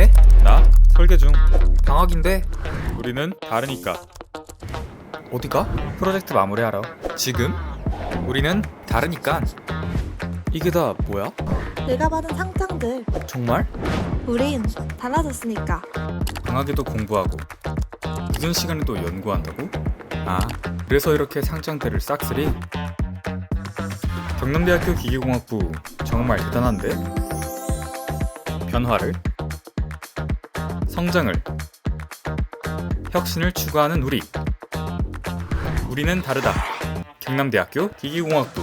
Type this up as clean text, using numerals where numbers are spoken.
뭐해? 나? 설계 중. 방학인데 우리는 다르니까. 어디가? 프로젝트 마무리하러. 지금? 우리는 다르니까. 이게 다 뭐야? 내가 받은 상장들. 정말? 우린 달라졌으니까. 방학에도 공부하고 늦은 시간에도 연구한다고? 아, 그래서 이렇게 상장들을 싹쓸이? 경남대학교 기계공학부 정말 대단한데? 변화를, 성장을, 혁신을 추구하는 우리는 다르다. 경남대학교 기계공학부.